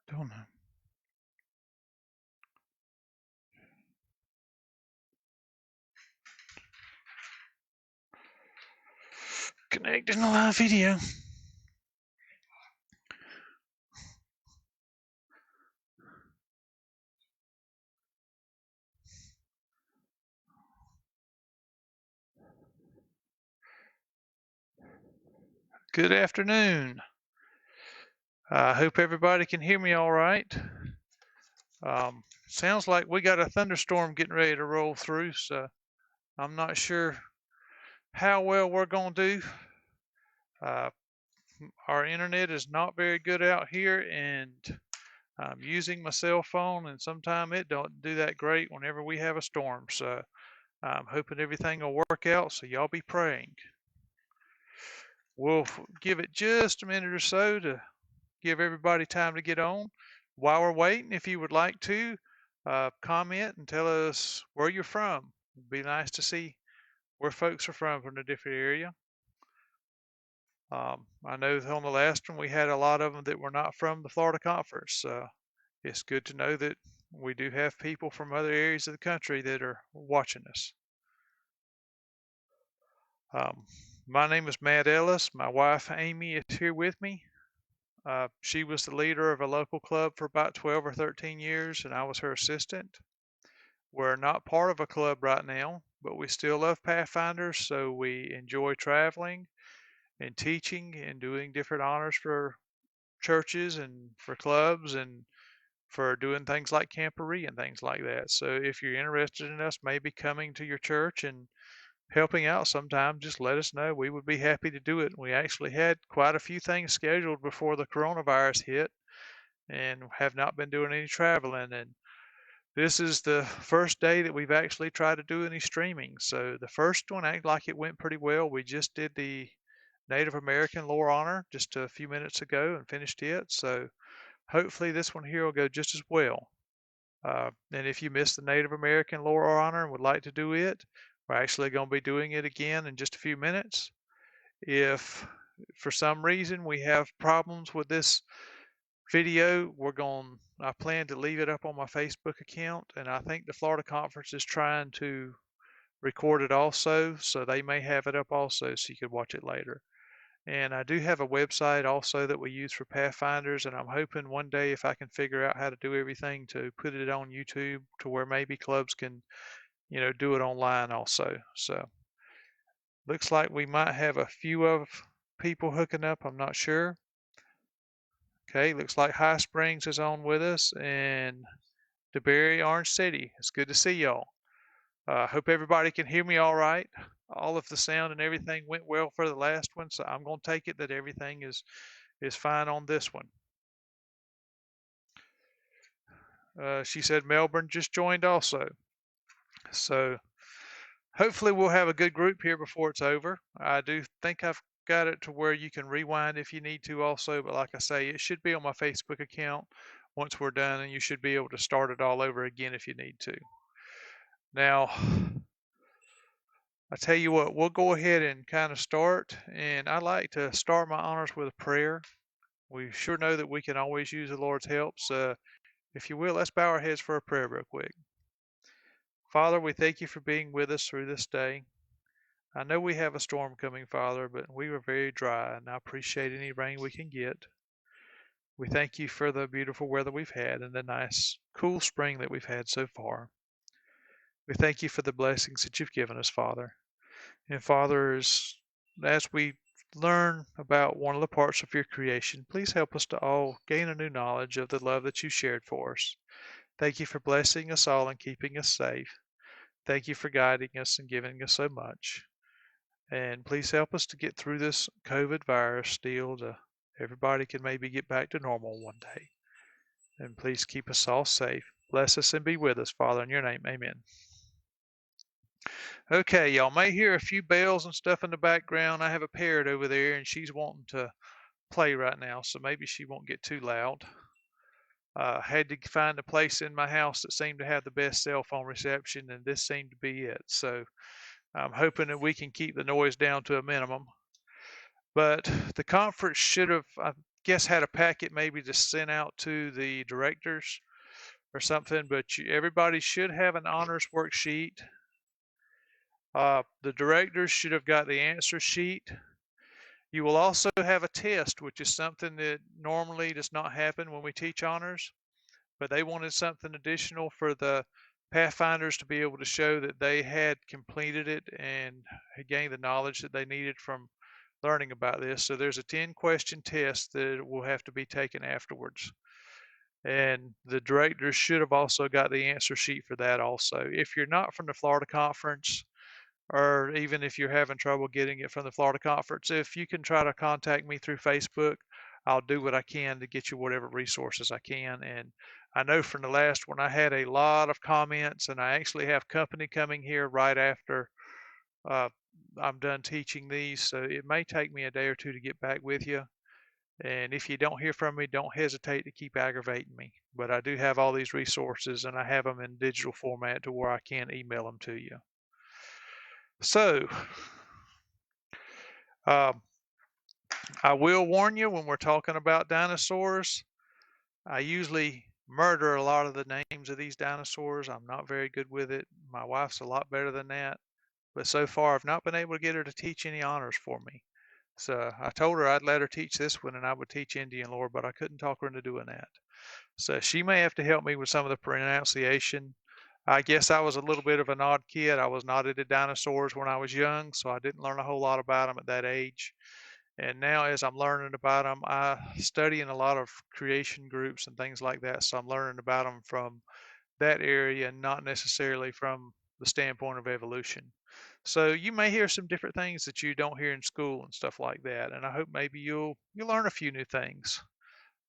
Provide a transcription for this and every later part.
Don't know. Connecting the live video. Good afternoon. I hope everybody can hear me all right. Sounds like we got a thunderstorm getting ready to roll through, so I'm not sure how well we're going to do. Our internet is not very good out here, and I'm using my cell phone, and sometimes it don't do that great whenever we have a storm. So I'm hoping everything will work out, so y'all be praying. We'll give it just a minute or so to give everybody time to get on. While we're waiting, if you would like to comment and tell us where you're from. It'd be nice to see where folks are from a different area. I know on the last one we had a lot of them that were not from the Florida Conference. So it's good to know that we do have people from other areas of the country that are watching us. My name is Matt Ellis. My wife Amy is here with me. She was the leader of a local club for about 12 or 13 years, and I was her assistant. We're not part of a club right now, but we still love Pathfinders, so we enjoy traveling and teaching and doing different honors for churches and for clubs and for doing things like camporee and things like that. So if you're interested in us maybe coming to your church and helping out sometime, just let us know. We would be happy to do it. We actually had quite a few things scheduled before the coronavirus hit and have not been doing any traveling. And this is the first day that we've actually tried to do any streaming. So the first one acted like it went pretty well. We just did the Native American Lore Honor just a few minutes ago and finished it. So hopefully this one here will go just as well. And if you missed the Native American Lore Honor and would like to do it, we're actually going to be doing it again in just a few minutes. If for some reason we have problems with this video, I plan to leave it up on my Facebook account, and I think the Florida Conference is trying to record it also, so they may have it up also so you could watch it later. And I do have a website also that we use for Pathfinders, and I'm hoping one day if I can figure out how to do everything to put it on YouTube to where maybe clubs can, do it online also. So looks like we might have a few of people hooking up. I'm not sure. Okay, looks like High Springs is on with us, and DeBerry, Orange City. It's good to see y'all. Hope everybody can hear me all right. All of the sound and everything went well for the last one, so I'm going to take it that everything is fine on this one. She said Melbourne just joined also. So hopefully we'll have a good group here before it's over. I do think I've got it to where you can rewind if you need to also, but like I say, it should be on my Facebook account once we're done, and you should be able to start it all over again if you need to. Now, I tell you what, we'll go ahead and kind of start, and I like to start my honors with a prayer. We sure know that we can always use the Lord's help, so if you will, let's bow our heads for a prayer real quick. Father, we thank you for being with us through this day. I know we have a storm coming, Father, but we were very dry, and I appreciate any rain we can get. We thank you for the beautiful weather we've had and the nice, cool spring that we've had so far. We thank you for the blessings that you've given us, Father. And Father, as we learn about one of the parts of your creation, please help us to all gain a new knowledge of the love that you shared for us. Thank you for blessing us all and keeping us safe. Thank you for guiding us and giving us so much. And please help us to get through this COVID virus still, to everybody can maybe get back to normal one day. And please keep us all safe. Bless us and be with us, Father, in your name. Amen. Okay, y'all may hear a few bells and stuff in the background. I have a parrot over there, and she's wanting to play right now, so maybe she won't get too loud. Had to find a place in my house that seemed to have the best cell phone reception, and this seemed to be it. So I'm hoping that we can keep the noise down to a minimum. But the conference should have, I guess had a packet maybe to send out to the directors or something, but everybody should have an honors worksheet. The directors should have got the answer sheet. You will also have a test, which is something that normally does not happen when we teach honors, but they wanted something additional for the Pathfinders to be able to show that they had completed it and had gained the knowledge that they needed from learning about this. So there's a 10-question test that will have to be taken afterwards. And the directors should have also got the answer sheet for that also. If you're not from the Florida Conference, or even if you're having trouble getting it from the Florida Conference, if you can try to contact me through Facebook, I'll do what I can to get you whatever resources I can. And I know from the last one, I had a lot of comments, and I actually have company coming here right after I'm done teaching these. So it may take me a day or two to get back with you. And if you don't hear from me, don't hesitate to keep aggravating me. But I do have all these resources, and I have them in digital format to where I can email them to you. So, I will warn you when we're talking about dinosaurs, I usually murder a lot of the names of these dinosaurs. I'm not very good with it. My wife's a lot better than that. But so far, I've not been able to get her to teach any honors for me. So I told her I'd let her teach this one and I would teach Indian lore, but I couldn't talk her into doing that. So she may have to help me with some of the pronunciation. I guess I was a little bit of an odd kid. I was not into dinosaurs when I was young, so I didn't learn a whole lot about them at that age. And now as I'm learning about them, I study in a lot of creation groups and things like that, so I'm learning about them from that area and not necessarily from the standpoint of evolution. So you may hear some different things that you don't hear in school and stuff like that, and I hope maybe you'll learn a few new things.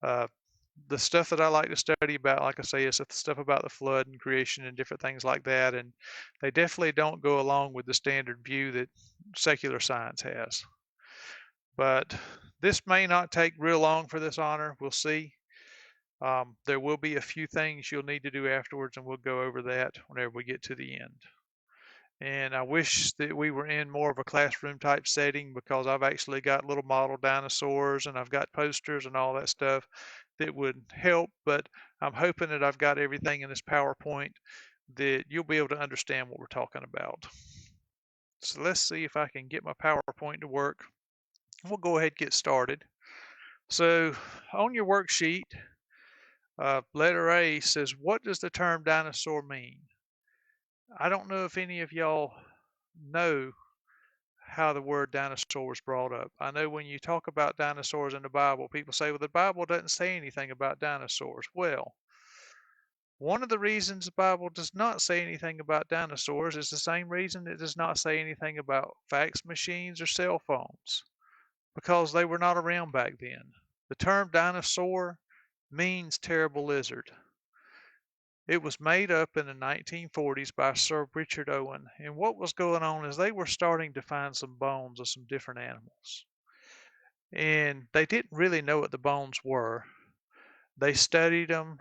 Uh, the stuff that I like to study about, like I say, is the stuff about the flood and creation and different things like that, and they definitely don't go along with the standard view that secular science has. But this may not take real long for this honor. We'll see. There will be a few things you'll need to do afterwards, and we'll go over that whenever we get to the end. And I wish that we were in more of a classroom type setting, because I've actually got little model dinosaurs and I've got posters and all that stuff that would help, but I'm hoping that I've got everything in this PowerPoint that you'll be able to understand what we're talking about. So let's see if I can get my PowerPoint to work. We'll go ahead and get started. So on your worksheet, letter A says, what does the term dinosaur mean? I don't know if any of y'all know how the word dinosaur was brought up. I know when you talk about dinosaurs in the Bible, people say, well, the Bible doesn't say anything about dinosaurs. Well, one of the reasons the Bible does not say anything about dinosaurs is the same reason it does not say anything about fax machines or cell phones, because they were not around back then. The term dinosaur means terrible lizard. It was made up in the 1940s by Sir Richard Owen, and what was going on is they were starting to find some bones of some different animals. And they didn't really know what the bones were. They studied them.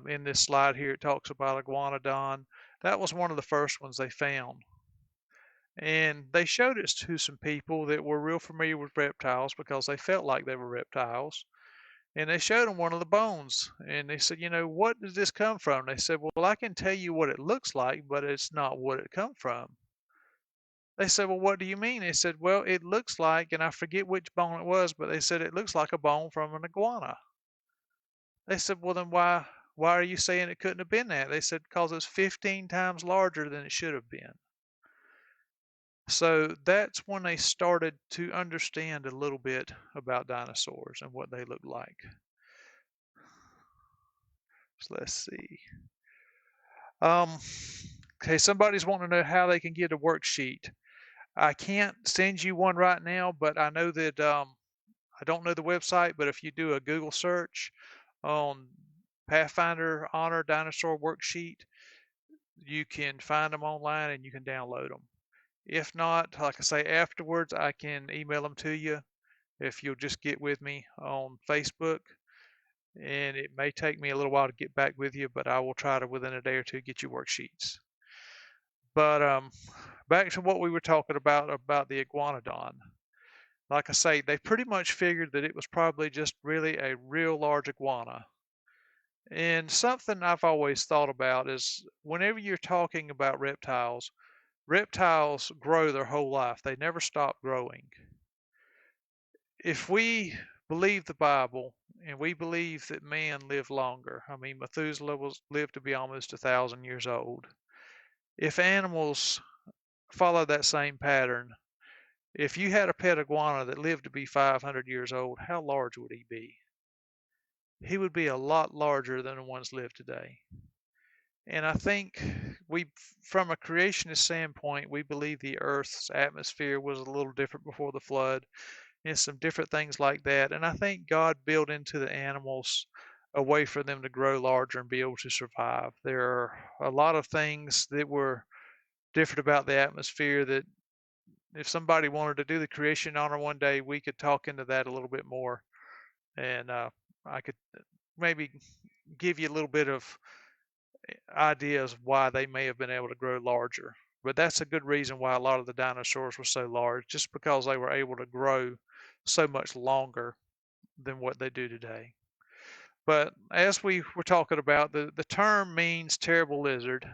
In this slide here, it talks about iguanodon. That was one of the first ones they found. And they showed it to some people that were real familiar with reptiles, because they felt like they were reptiles. And they showed them one of the bones, and they said, what does this come from? They said, well, I can tell you what it looks like, but it's not what it come from. They said, well, what do you mean? They said, well, it looks like, and I forget which bone it was, but they said it looks like a bone from an iguana. They said, well, then why are you saying it couldn't have been that? They said, because it's 15 times larger than it should have been. So that's when they started to understand a little bit about dinosaurs and what they looked like. So let's see. Okay, somebody's wanting to know how they can get a worksheet. I can't send you one right now, but I know that I don't know the website, but if you do a Google search on Pathfinder Honor Dinosaur Worksheet, you can find them online and you can download them. If not, like I say, afterwards I can email them to you if you'll just get with me on Facebook. And it may take me a little while to get back with you, but I will try to, within a day or two, get you worksheets. But back to what we were talking about the iguanodon. Like I say, they pretty much figured that it was probably just really a real large iguana. And something I've always thought about is whenever you're talking about reptiles, reptiles grow their whole life. They never stop growing. If we believe the Bible and we believe that man lived longer, I mean, Methuselah lived to be almost 1,000 years old. If animals follow that same pattern, if you had a pet iguana that lived to be 500 years old, how large would he be? He would be a lot larger than the ones live today. And I think from a creationist standpoint, we believe the Earth's atmosphere was a little different before the flood and some different things like that. And I think God built into the animals a way for them to grow larger and be able to survive. There are a lot of things that were different about the atmosphere that if somebody wanted to do the creation honor one day, we could talk into that a little bit more. And I could maybe give you a little bit of ideas why they may have been able to grow larger. But that's a good reason why a lot of the dinosaurs were so large, just because they were able to grow so much longer than what they do today. But as we were talking about, the term means terrible lizard.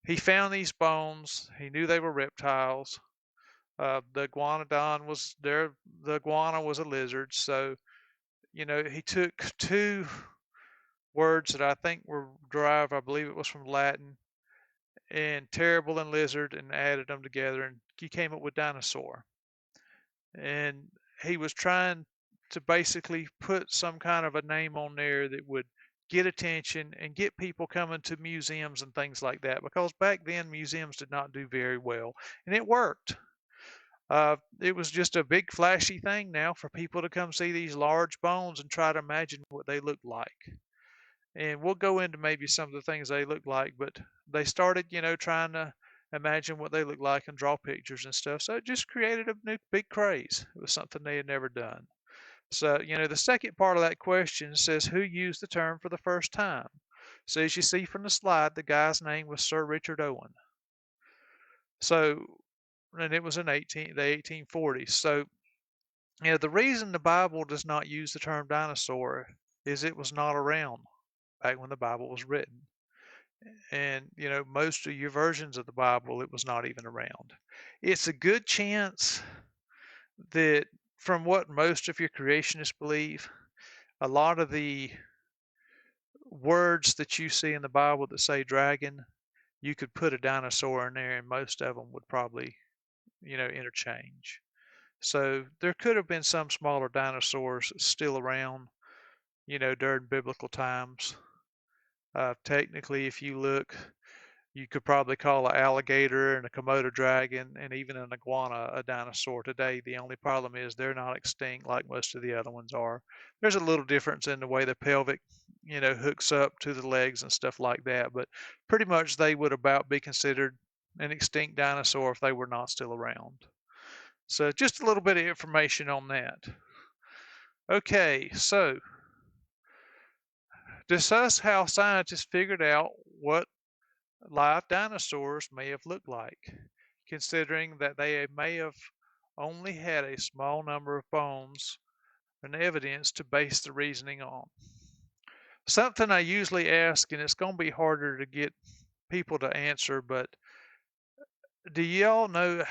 He found these bones. He knew they were reptiles. The iguanodon was there. The iguana was a lizard. So, he took two words that I think were derived, I believe it was from Latin, and terrible and lizard, and added them together, and he came up with dinosaur. And he was trying to basically put some kind of a name on there that would get attention and get people coming to museums and things like that, because back then museums did not do very well, and it worked. It was just a big flashy thing now for people to come see these large bones and try to imagine what they looked like. And we'll go into maybe some of the things they look like, but they started, trying to imagine what they look like and draw pictures and stuff. So it just created a new big craze. It was something they had never done. So, the second part of that question says who used the term for the first time. So as you see from the slide, the guy's name was Sir Richard Owen. So, and it was in the 1840s. So, the reason the Bible does not use the term dinosaur is it was not around back when the Bible was written. And, most of your versions of the Bible, it was not even around. It's a good chance that from what most of your creationists believe, a lot of the words that you see in the Bible that say dragon, you could put a dinosaur in there and most of them would probably, interchange. So there could have been some smaller dinosaurs still around, during biblical times. Technically, if you look, you could probably call an alligator and a Komodo dragon and even an iguana a dinosaur today. The only problem is they're not extinct like most of the other ones are. There's a little difference in the way the pelvic, hooks up to the legs and stuff like that, but pretty much they would about be considered an extinct dinosaur if they were not still around. So just a little bit of information on that. Okay, so discuss how scientists figured out what live dinosaurs may have looked like, considering that they may have only had a small number of bones and evidence to base the reasoning on. Something I usually ask, and it's going to be harder to get people to answer, but do y'all know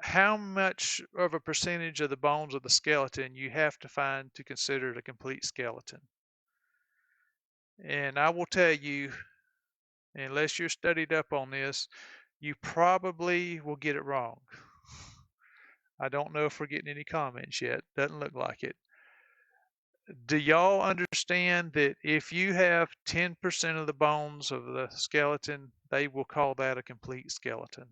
how much of a percentage of the bones of the skeleton you have to find to consider it a complete skeleton? And I will tell you, unless you're studied up on this, you probably will get it wrong. I don't know if we're getting any comments yet. Doesn't look like it. Do y'all understand that if you have 10% of the bones of the skeleton, they will call that a complete skeleton?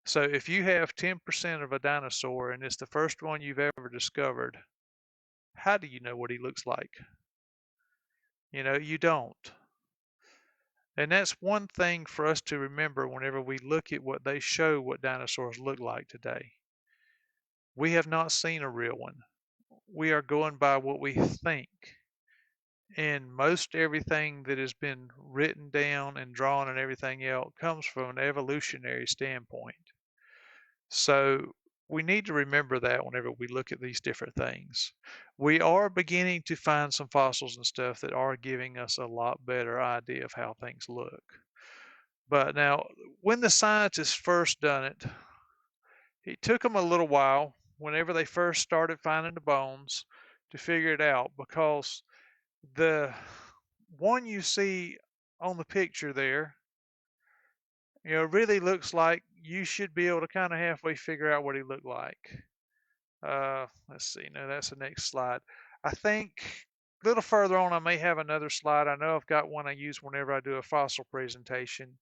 So if you have 10% of a dinosaur and it's the first one you've ever discovered, how do you know what he looks like? You don't. And that's one thing for us to remember whenever we look at what they show what dinosaurs look like today. We have not seen a real one. We are going by what we think. And most everything that has been written down and drawn and everything else comes from an evolutionary standpoint. So we need to remember that whenever we look at these different things. We are beginning to find some fossils and stuff that are giving us a lot better idea of how things look. But now, when the scientists first done it took them a little while whenever they first started finding the bones to figure it out, because the one you see on the picture there, really looks like you should be able to kind of halfway figure out what he looked like. Let's see. No, that's the next slide. I think a little further on, I may have another slide. I know I've got one I use whenever I do a fossil presentation.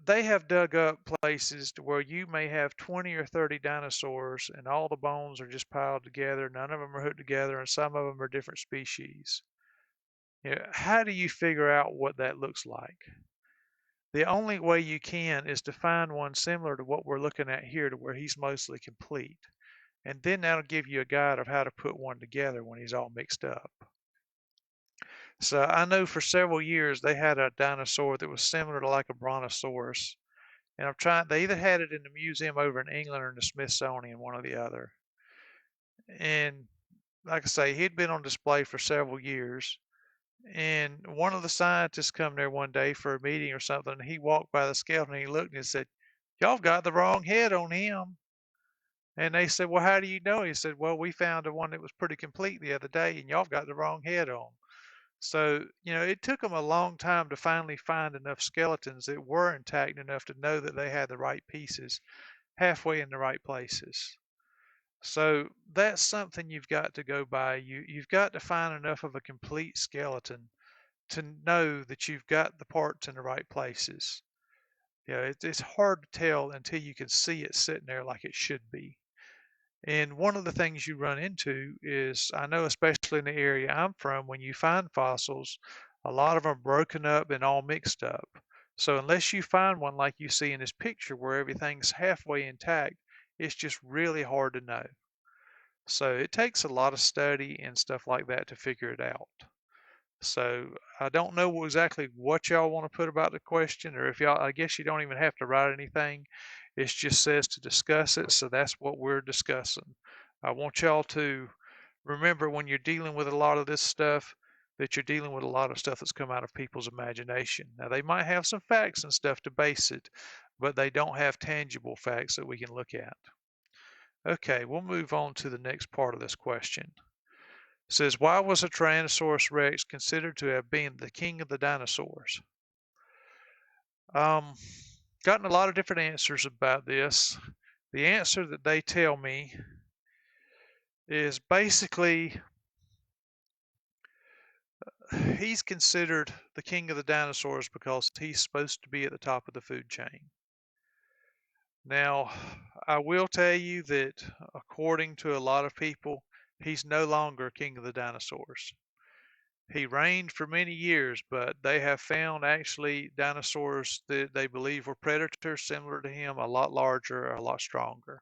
They have dug up places to where you may have 20 or 30 dinosaurs and all the bones are just piled together. None of them are hooked together and some of them are different species. How do you figure out what that looks like? The only way you can is to find one similar to what we're looking at here, to where he's mostly complete. And then that'll give you a guide of how to put one together when he's all mixed up. So I know for several years they had a dinosaur that was similar to like a brontosaurus. And they either had it in the museum over in England or in the Smithsonian, one or the other. And like I say, he'd been on display for several years. And one of the scientists come there one day for a meeting or something, and he walked by the skeleton and he looked and he said, "Y'all got the wrong head on him." And they said, "Well, how do you know?" He said, "Well, we found the one that was pretty complete the other day, and y'all got the wrong head on." So, it took them a long time to finally find enough skeletons that were intact enough to know that they had the right pieces halfway in the right places. So that's something you've got to go by. You've got to find enough of a complete skeleton to know that you've got the parts in the right places. It's hard to tell until you can see it sitting there like it should be. And one of the things you run into is, I know especially in the area I'm from, when you find fossils, a lot of them are broken up and all mixed up. So unless you find one like you see in this picture where everything's halfway intact, it's just really hard to know. So it takes a lot of study and stuff like that to figure it out. So I don't know exactly what y'all want to put about the question, or if y'all, I guess you don't even have to write anything. It just says to discuss it, so that's what we're discussing. I want y'all to remember when you're dealing with a lot of this stuff, that you're dealing with a lot of stuff that's come out of people's imagination. Now, they might have some facts and stuff to base it, but they don't have tangible facts that we can look at. Okay, we'll move on to the next part of this question. It says, why was a Tyrannosaurus Rex considered to have been the king of the dinosaurs? Gotten a lot of different answers about this. The answer that they tell me is basically he's considered the king of the dinosaurs because he's supposed to be at the top of the food chain. Now, I will tell you that according to a lot of people, he's no longer king of the dinosaurs. He reigned for many years, but they have found actually dinosaurs that they believe were predators similar to him, a lot larger, a lot stronger.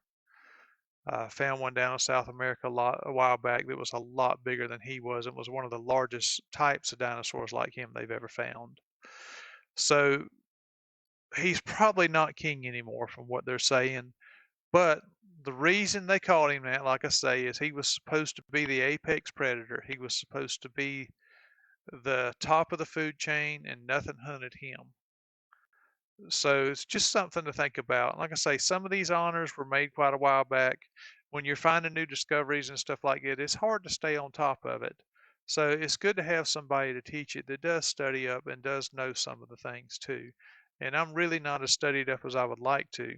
Found one down in South America a while back that was a lot bigger than he was and was one of the largest types of dinosaurs like him they've ever found. So he's probably not king anymore from what they're saying. But the reason they called him that, like I say, is he was supposed to be the apex predator. He was supposed to be the top of the food chain and nothing hunted him. So it's just something to think about. Like I say, some of these honors were made quite a while back. When you're finding new discoveries and stuff like that, it's hard to stay on top of it. So it's good to have somebody to teach it that does study up and does know some of the things too. And I'm really not as studied up as I would like to.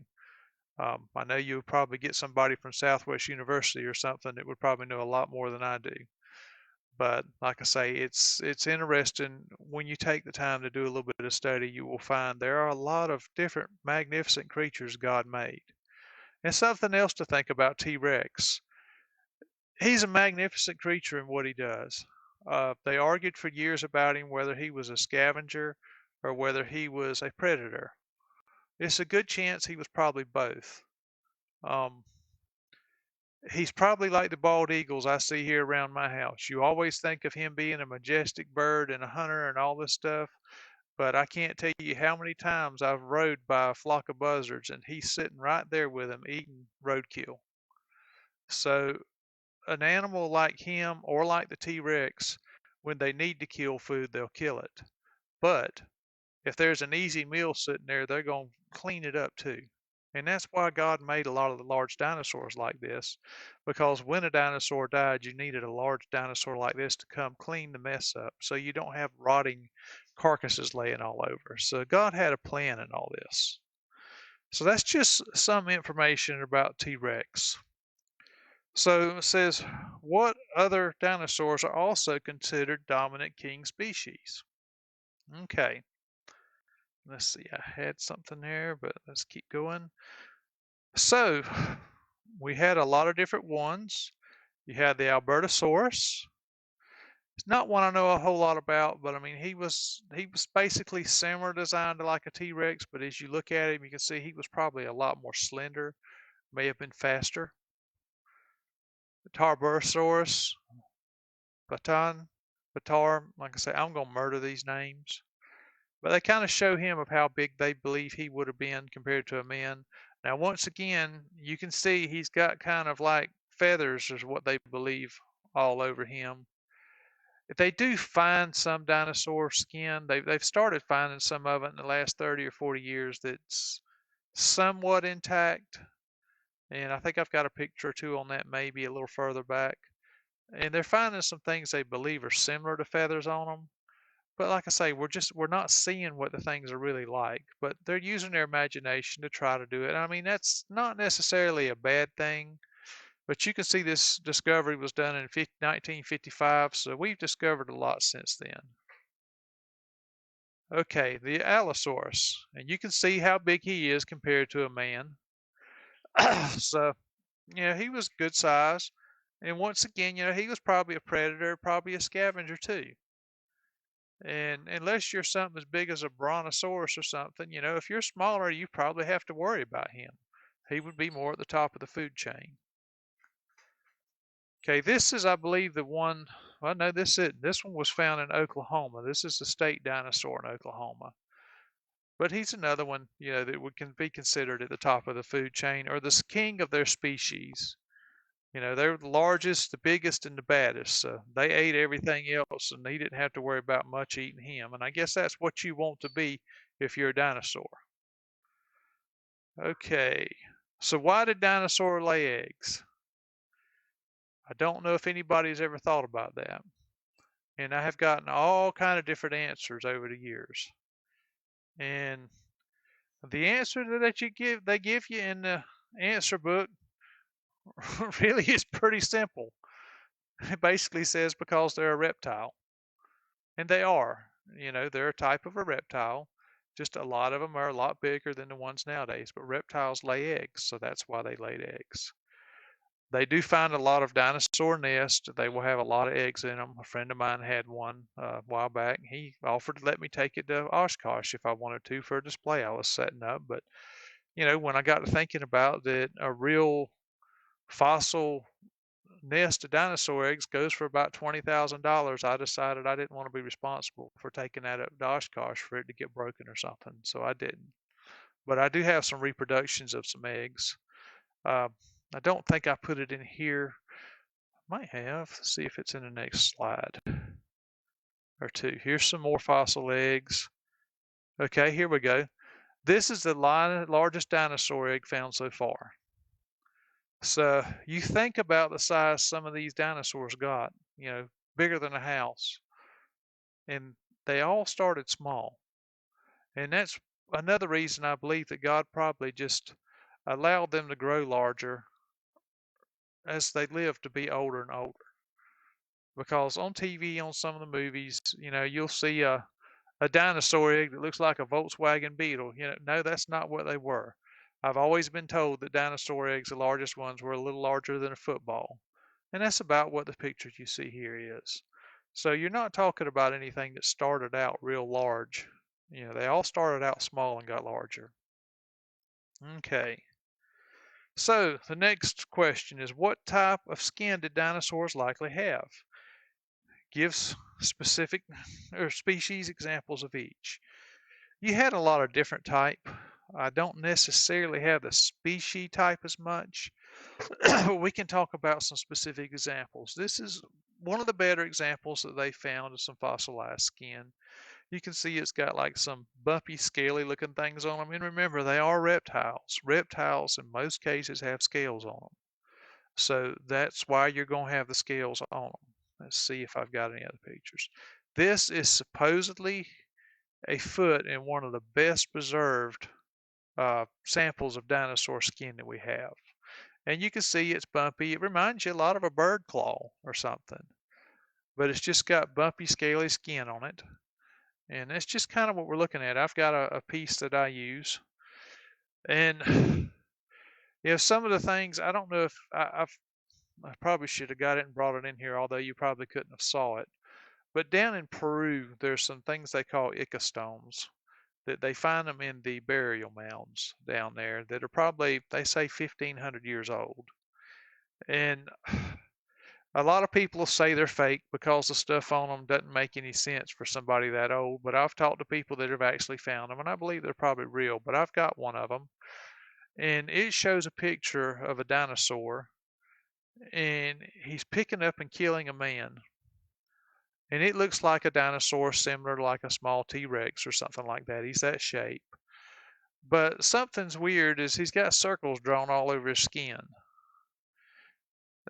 I know you'll probably get somebody from Southwest University or something that would probably know a lot more than I do. But like I say, it's interesting when you take the time to do a little bit of study, you will find there are a lot of different magnificent creatures God made. And something else to think about T-Rex. He's a magnificent creature in what he does. They argued for years about him whether he was a scavenger or whether he was a predator. It's a good chance he was probably both. He's probably like the bald eagles I see here around my house. You always think of him being a majestic bird and a hunter and all this stuff, But I can't tell you how many times I've rode by a flock of buzzards and he's sitting right there with them eating roadkill. So an animal like him or like the T-Rex, when they need to kill food, they'll kill it. But if there's an easy meal sitting there, they're going to clean it up too. And that's why God made a lot of the large dinosaurs like this, because when a dinosaur died, you needed a large dinosaur like this to come clean the mess up so you don't have rotting carcasses laying all over. So God had a plan in all this. So that's just some information about T-Rex. So it says, what other dinosaurs are also considered dominant king species? Okay. Let's see, I had something there, but let's keep going. So we had a lot of different ones. You had the Albertosaurus. It's not one I know a whole lot about, but I mean he was basically similar design to like a T-Rex, but as you look at him, you can see he was probably a lot more slender, may have been faster. The Tarbosaurus, bataar, like I say, I'm gonna murder these names. But they kind of show him of how big they believe he would have been compared to a man. Now, once again, you can see he's got kind of like feathers is what they believe all over him. If they do find some dinosaur skin, they've started finding some of it in the last 30 or 40 years that's somewhat intact. And I think I've got a picture or two on that maybe a little further back. And they're finding some things they believe are similar to feathers on them. But like I say, we're not seeing what the things are really like, but they're using their imagination to try to do it. I mean, that's not necessarily a bad thing, but you can see this discovery was done in 1955, so we've discovered a lot since then. Okay, the Allosaurus, and you can see how big he is compared to a man. So, he was good size. And once again, he was probably a predator, probably a scavenger too. And unless you're something as big as a brontosaurus or something, if you're smaller, you probably have to worry about him. He would be more at the top of the food chain. Okay, this is, I believe, the one. Well, no, this one was found in Oklahoma. This is the state dinosaur in Oklahoma. But he's another one, that can be considered at the top of the food chain or the king of their species. They're the largest, the biggest, and the baddest. So they ate everything else, and they didn't have to worry about much eating him. And I guess that's what you want to be if you're a dinosaur. Okay, so why did dinosaurs lay eggs? I don't know if anybody's ever thought about that. And I have gotten all kind of different answers over the years. And the answer that they give you in the answer book really is pretty simple. It basically says because they're a reptile. And they are. They're a type of a reptile. Just a lot of them are a lot bigger than the ones nowadays. But reptiles lay eggs, so that's why they laid eggs. They do find a lot of dinosaur nests. They will have a lot of eggs in them. A friend of mine had one a while back. He offered to let me take it to Oshkosh if I wanted to for a display I was setting up. But, when I got to thinking about that, a real fossil nest of dinosaur eggs goes for about $20,000. I decided I didn't want to be responsible for taking that up to Oshkosh for it to get broken or something, so I didn't. But I do have some reproductions of some eggs. I don't think I put it in here. Might have. Let's see if it's in the next slide or two. Here's some more fossil eggs. Okay, here we go. This is the largest dinosaur egg found so far. So you think about the size some of these dinosaurs got, bigger than a house. And they all started small. And that's another reason I believe that God probably just allowed them to grow larger as they lived to be older and older. Because on TV, on some of the movies, you'll see a dinosaur egg that looks like a Volkswagen Beetle. No, that's not what they were. I've always been told that dinosaur eggs, the largest ones, were a little larger than a football. And that's about what the picture you see here is. So you're not talking about anything that started out real large. They all started out small and got larger. Okay. So the next question is, what type of skin did dinosaurs likely have? Gives specific or species examples of each. You had a lot of different type. I don't necessarily have the species type as much. We can talk about some specific examples. This is one of the better examples that they found of some fossilized skin. You can see it's got like some bumpy, scaly looking things on them. And remember, they are reptiles. Reptiles, in most cases, have scales on them. So that's why you're going to have the scales on them. Let's see if I've got any other pictures. This is supposedly a foot in one of the best preserved samples of dinosaur skin that we have. And you can see it's bumpy. It reminds you a lot of a bird claw or something, but it's just got bumpy, scaly skin on it. And that's just kind of what we're looking at. I've got a piece that I use. And some of the things, I don't know if I probably should have got it and brought it in here, although you probably couldn't have saw it. But down in Peru, there's some things they call icastones that they find them in the burial mounds down there that are probably, they say, 1,500 years old. And a lot of people say they're fake because the stuff on them doesn't make any sense for somebody that old. But I've talked to people that have actually found them, and I believe they're probably real. But I've got one of them, and it shows a picture of a dinosaur, and he's picking up and killing a man. And it looks like a dinosaur similar to like a small T-Rex or something like that. He's that shape. But something's weird is he's got circles drawn all over his skin.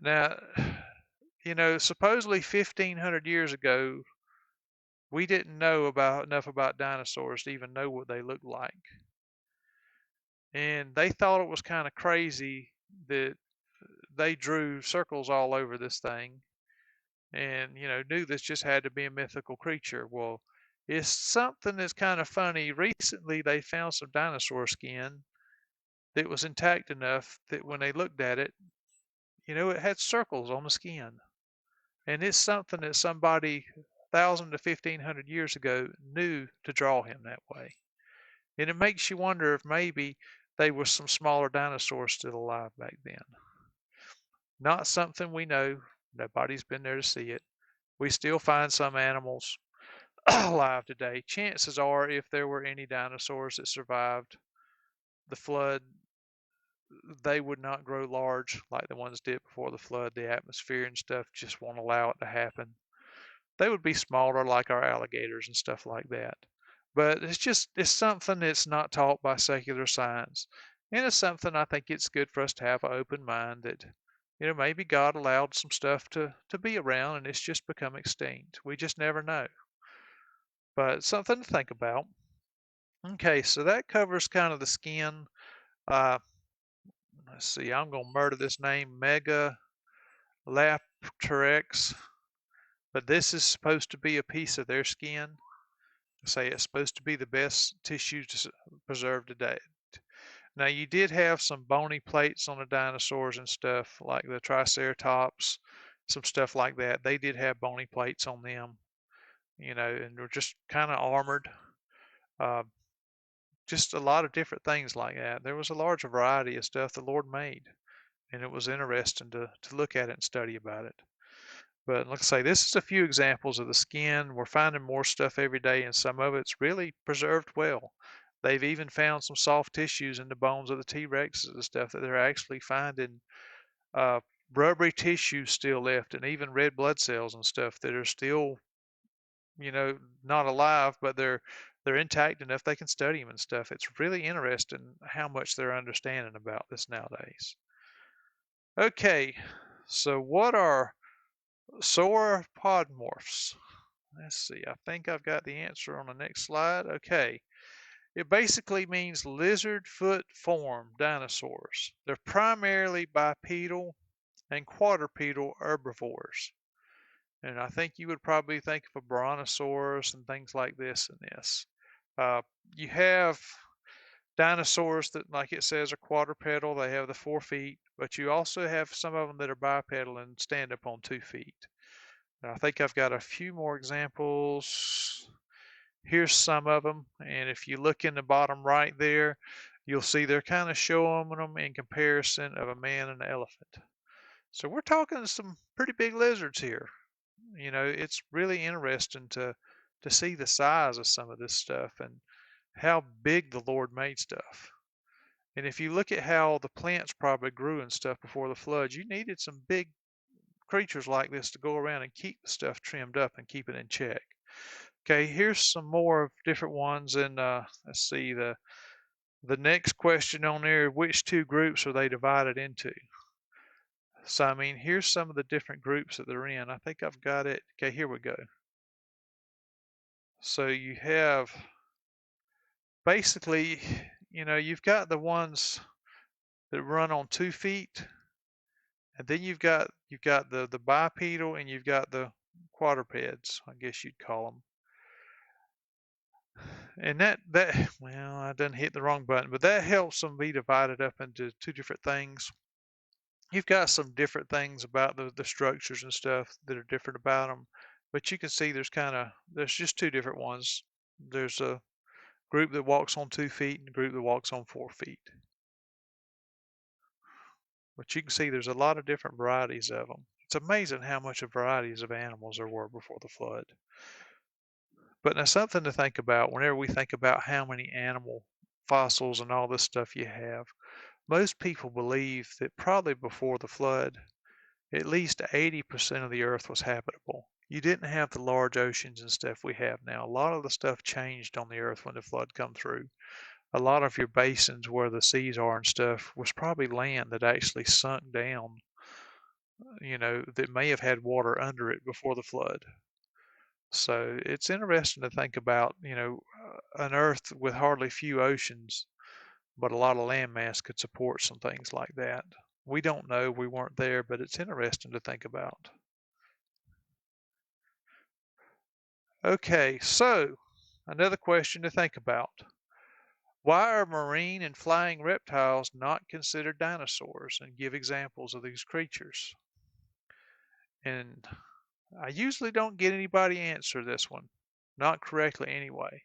Now, supposedly 1,500 years ago, we didn't know enough about dinosaurs to even know what they looked like. And they thought it was kind of crazy that they drew circles all over this thing and, knew this just had to be a mythical creature. Well, it's something that's kind of funny. Recently, they found some dinosaur skin that was intact enough that when they looked at it, it had circles on the skin. And it's something that somebody 1,000 to 1,500 years ago knew to draw him that way. And it makes you wonder if maybe they were some smaller dinosaurs still alive back then. Not something we know. Nobody's been there to see it. We still find some animals alive today. Chances are, if there were any dinosaurs that survived the flood, they would not grow large like the ones did before the flood. The atmosphere and stuff just won't allow it to happen. They would be smaller like our alligators and stuff like that. But it's something that's not taught by secular science. And it's something I think it's good for us to have an open mind that, maybe God allowed some stuff to be around and it's just become extinct. We just never know. But something to think about. Okay, so that covers kind of the skin. Let's see, I'm going to murder this name, Megalapterex. But this is supposed to be a piece of their skin. Say it's supposed to be the best tissue preserved today. Now, you did have some bony plates on the dinosaurs and stuff, like the Triceratops, some stuff like that. They did have bony plates on them, and they're just kind of armored. Uh, just a lot of different things like that. There was a large variety of stuff the Lord made, and it was interesting to look at it and study about it. But like I say, this is a few examples of the skin. We're finding more stuff every day, and some of it's really preserved well. They've even found some soft tissues in the bones of the T-Rexes and stuff that they're actually finding rubbery tissue still left, and even red blood cells and stuff that are still, not alive, but they're intact enough they can study them and stuff. It's really interesting how much they're understanding about this nowadays. Okay, so what are sauropodomorphs? Let's see, I think I've got the answer on the next slide. Okay, it basically means lizard foot form dinosaurs. They're primarily bipedal and quadrupedal herbivores. And I think you would probably think of a brontosaurus and things like this in this. You have dinosaurs that, like it says, are quadrupedal. They have the 4 feet, but you also have some of them that are bipedal and stand up on 2 feet. And I think I've got a few more examples. Here's some of them, and if you look in the bottom right there, you'll see they're kind of showing them in comparison of a man and an elephant. So we're talking some pretty big lizards here. It's really interesting to see the size of some of this stuff and how big the Lord made stuff. And if you look at how the plants probably grew and stuff before the flood, you needed some big creatures like this to go around and keep the stuff trimmed up and keep it in check. Okay, here's some more different ones, and let's see, the next question on there, which two groups are they divided into? So, I mean, here's some of the different groups that they're in. I think I've got it. Okay, here we go. So you have basically, you've got the ones that run on 2 feet, and then you've got the bipedal, and you've got the quadrupeds, I guess you'd call them. And that well, I done hit the wrong button, but that helps them be divided up into two different things. You've got some different things about the structures and stuff that are different about them, but you can see there's just two different ones. There's a group that walks on 2 feet and a group that walks on 4 feet. But you can see there's a lot of different varieties of them. It's amazing how much of varieties of animals there were before the flood. But now something to think about whenever we think about how many animal fossils and all this stuff you have. Most people believe that probably before the flood, at least 80% of the earth was habitable. You didn't have the large oceans and stuff we have now. A lot of the stuff changed on the earth when the flood come through. A lot of your basins where the seas are and stuff was probably land that actually sunk down, that may have had water under it before the flood. So it's interesting to think about, an earth with hardly few oceans, but a lot of land mass could support some things like that. We don't know, we weren't there, but it's interesting to think about. Okay, so another question to think about. Why are marine and flying reptiles not considered dinosaurs? And give examples of these creatures. And I usually don't get anybody answer this one, not correctly anyway.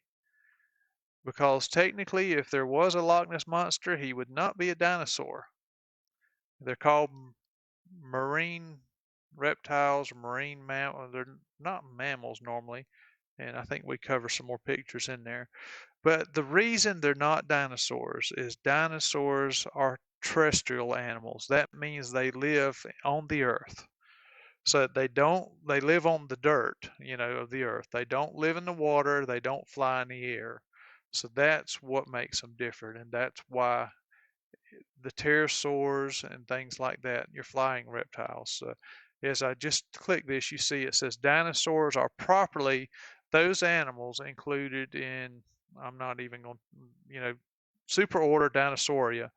Because technically, if there was a Loch Ness monster, he would not be a dinosaur. They're called marine reptiles, marine mammals. They're not mammals normally, and I think we cover some more pictures in there. But the reason they're not dinosaurs is dinosaurs are terrestrial animals. That means they live on the earth. So they live on the dirt, of the earth. They don't live in the water, they don't fly in the air. So that's what makes them different, and that's why the pterosaurs and things like that, your flying reptiles. So as I just click this, you see it says dinosaurs are properly those animals included in, I'm not even going to, superorder Dinosauria,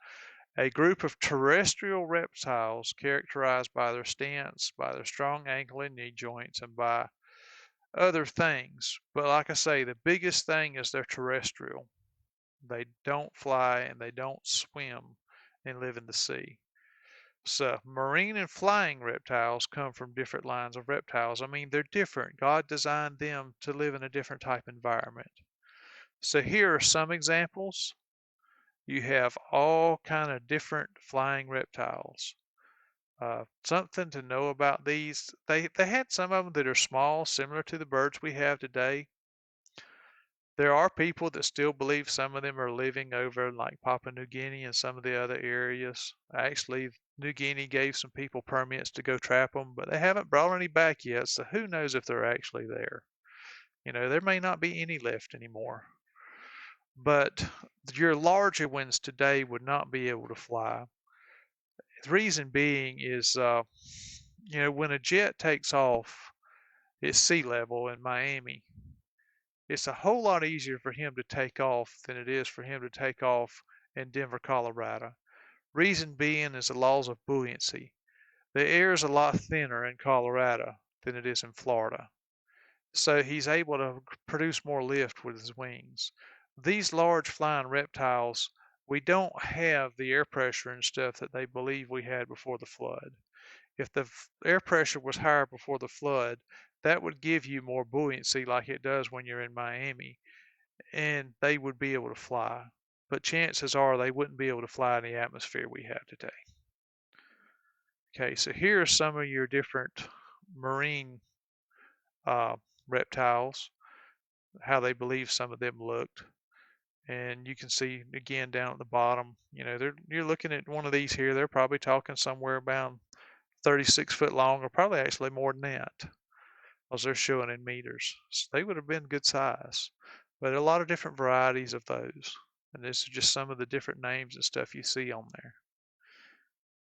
a group of terrestrial reptiles characterized by their stance, by their strong ankle and knee joints, and by other things. But like I say, the biggest thing is they're terrestrial. They don't fly and they don't swim and live in the sea. So marine and flying reptiles come from different lines of reptiles. I mean, they're different. God designed them to live in a different type environment. So here are some examples. You have all kind of different flying reptiles. Something to know about these, they had some of them that are small, similar to the birds we have today. There are people that still believe some of them are living over in like Papua New Guinea and some of the other areas. Actually, New Guinea gave some people permits to go trap them, but they haven't brought any back yet, so who knows if they're actually there. There may not be any left anymore. But your larger ones today would not be able to fly. The reason being is, when a jet takes off at sea level in Miami, it's a whole lot easier for him to take off than it is for him to take off in Denver, Colorado. Reason being is the laws of buoyancy. The air is a lot thinner in Colorado than it is in Florida. So he's able to produce more lift with his wings. These large flying reptiles, we don't have the air pressure and stuff that they believe we had before the flood. If the air pressure was higher before the flood, that would give you more buoyancy like it does when you're in Miami, and they would be able to fly. But chances are they wouldn't be able to fly in the atmosphere we have today. Okay, so here are some of your different marine reptiles, how they believe some of them looked. And you can see again down at the bottom, you're looking at one of these here, they're probably talking somewhere about 36 foot long, or probably actually more than that, because they're showing in meters. So they would have been good size. But a lot of different varieties of those. And this is just some of the different names and stuff you see on there.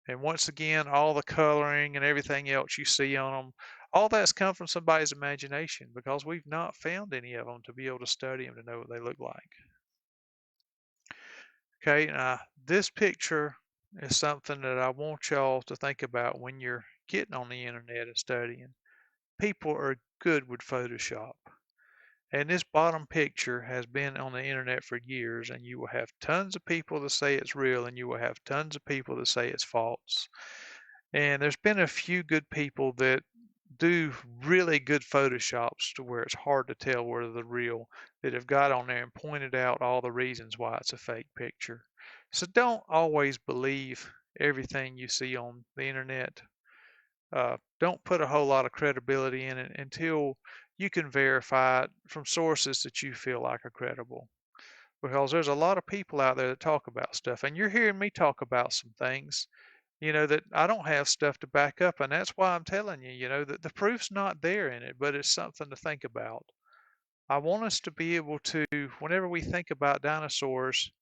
And once again, all the coloring and everything else you see on them, all that's come from somebody's imagination, because we've not found any of them to be able to study them to know what they look like. Okay, now this picture is something that I want y'all to think about when you're getting on the internet and studying. People are good with Photoshop. And this bottom picture has been on the internet for years, and you will have tons of people that say it's real, and you will have tons of people that say it's false. And there's been a few good people that do really good Photoshops to where it's hard to tell whether they're real, that have got on there and pointed out all the reasons why it's a fake picture. So don't always believe everything you see on the internet. Don't put a whole lot of credibility in it until you can verify it from sources that you feel like are credible. Because there's a lot of people out there that talk about stuff, and you're hearing me talk about some things, that I don't have stuff to back up, and that's why I'm telling you, that the proof's not there in it, but it's something to think about. I want us to be able to, whenever we think about dinosaurs,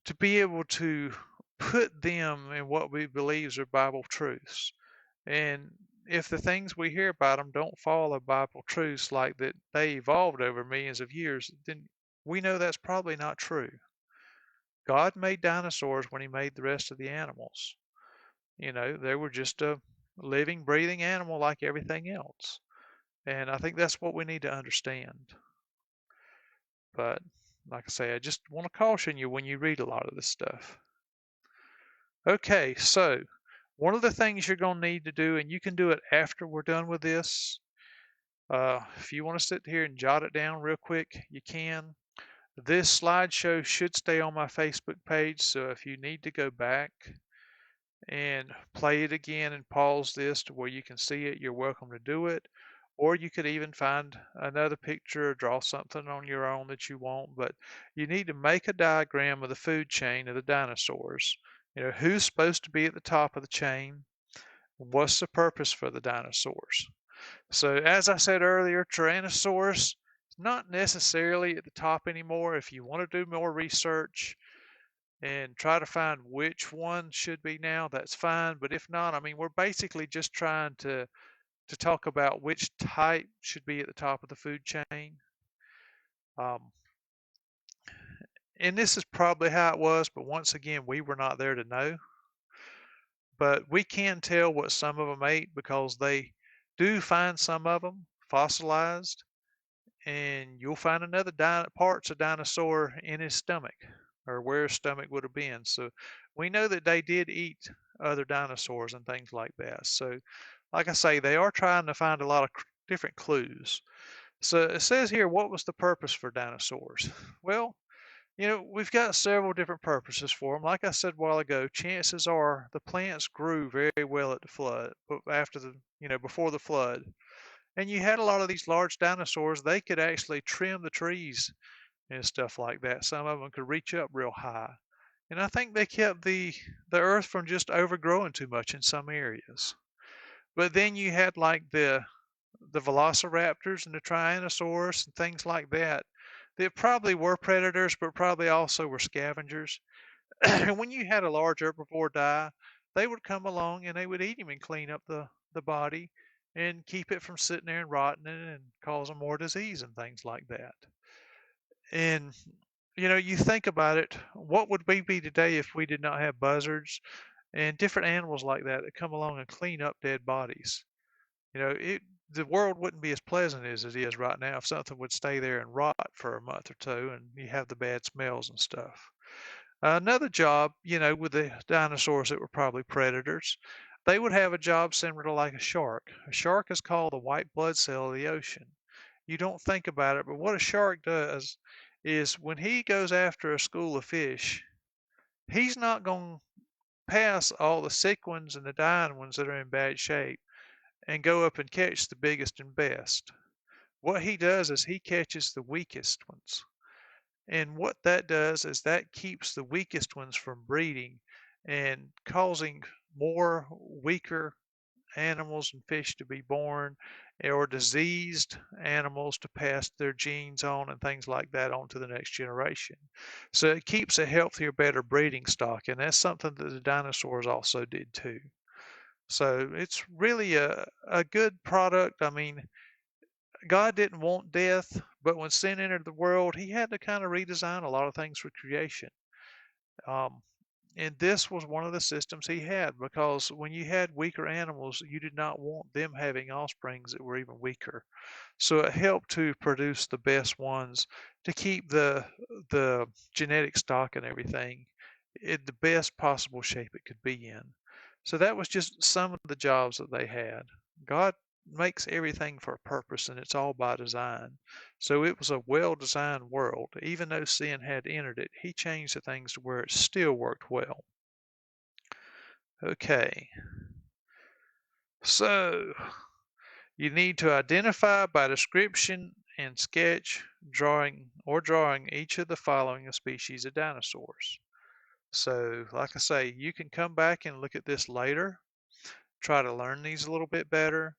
to be able to put them in what we believe are Bible truths. And if the things we hear about them don't follow Bible truths, like that they evolved over millions of years, then we know that's probably not true. God made dinosaurs when he made the rest of the animals. They were just a living, breathing animal like everything else. And I think that's what we need to understand. But like I say, I just want to caution you when you read a lot of this stuff. Okay, so one of the things you're going to need to do, and you can do it after we're done with this, if you want to sit here and jot it down real quick, you can. This slideshow should stay on my Facebook page, so if you need to go back and play it again and pause this to where you can see it, you're welcome to do it. Or you could even find another picture or draw something on your own that you want, but you need to make a diagram of the food chain of the dinosaurs. Who's supposed to be at the top of the chain? What's the purpose for the dinosaurs? So as I said earlier, Tyrannosaurus not necessarily at the top anymore. If you want to do more research and try to find which one should be now, that's fine. But if not, I mean, we're basically just trying to talk about which type should be at the top of the food chain. And this is probably how it was, but once again, we were not there to know. But we can tell what some of them ate, because they do find some of them fossilized, and you'll find another parts of dinosaur in his stomach, or where his stomach would have been. So we know that they did eat other dinosaurs and things like that. So like I say, they are trying to find a lot of different clues. So it says here, what was the purpose for dinosaurs? Well, we've got several different purposes for them. Like I said a while ago, chances are the plants grew very well at the flood, before the flood. And you had a lot of these large dinosaurs, they could actually trim the trees and stuff like that. Some of them could reach up real high. And I think they kept the earth from just overgrowing too much in some areas. But then you had like the velociraptors and the tyrannosaurus and things like that. They probably were predators, but probably also were scavengers. And when you had a large herbivore die, they would come along and they would eat him and clean up the body and keep it from sitting there and rotting and causing more disease and things like that. And you think about it, what would we be today if we did not have buzzards and different animals like that that come along and clean up dead bodies? The world wouldn't be as pleasant as it is right now if something would stay there and rot for a month or two and you have the bad smells and stuff. Another job, with the dinosaurs that were probably predators, they would have a job similar to like a shark. A shark is called the white blood cell of the ocean. You don't think about it, but what a shark does is when he goes after a school of fish, he's not going to pass all the sick ones and the dying ones that are in bad shape and go up and catch the biggest and best. What he does is he catches the weakest ones. And what that does is that keeps the weakest ones from breeding and causing more weaker animals and fish to be born, or diseased animals to pass their genes on and things like that on to the next generation. So it keeps a healthier, better breeding stock, and that's something that the dinosaurs also did too. So it's really a good product. I mean, God didn't want death, but when sin entered the world, he had to kind of redesign a lot of things for creation. Um, and this was one of the systems he had, because when you had weaker animals, you did not want them having offsprings that were even weaker. So it helped to produce the best ones to keep the genetic stock and everything in the best possible shape it could be in. So that was just some of the jobs that they had. God makes everything for a purpose, and it's all by design. So it was a well-designed world. Even though sin had entered it, he changed the things to where it still worked well. Okay, so you need to identify by description and sketch, drawing each of the following species of dinosaurs. So, like I say, you can come back and look at this later, try to learn these a little bit better.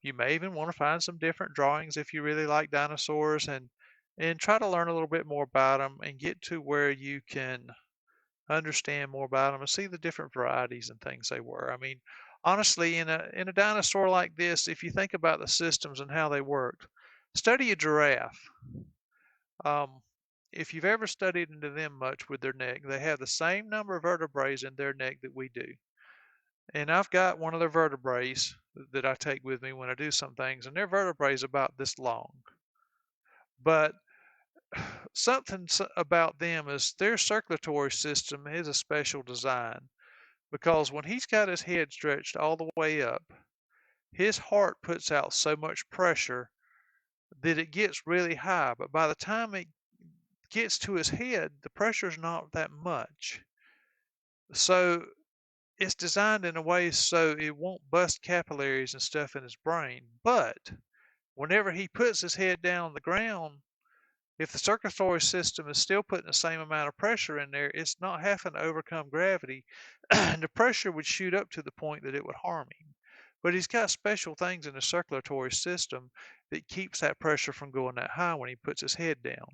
You may even want to find some different drawings if you really like dinosaurs, and try to learn a little bit more about them and get to where you can understand more about them and see the different varieties and things they were. I mean, honestly, in a dinosaur like this, if you think about the systems and how they worked, study a giraffe. Um, if you've ever studied into them much with their neck, they have the same number of vertebrae in their neck that we do. And I've got one of their vertebrae that I take with me when I do some things, and their vertebrae is about this long. But something about them is their circulatory system is a special design, because when he's got his head stretched all the way up, his heart puts out so much pressure that it gets really high. But by the time it gets to his head, the pressure's not that much. So it's designed in a way so it won't bust capillaries and stuff in his brain. But whenever he puts his head down on the ground, if the circulatory system is still putting the same amount of pressure in there, it's not having to overcome gravity, and the pressure would shoot up to the point that it would harm him. But he's got special things in the circulatory system that keeps that pressure from going that high when he puts his head down.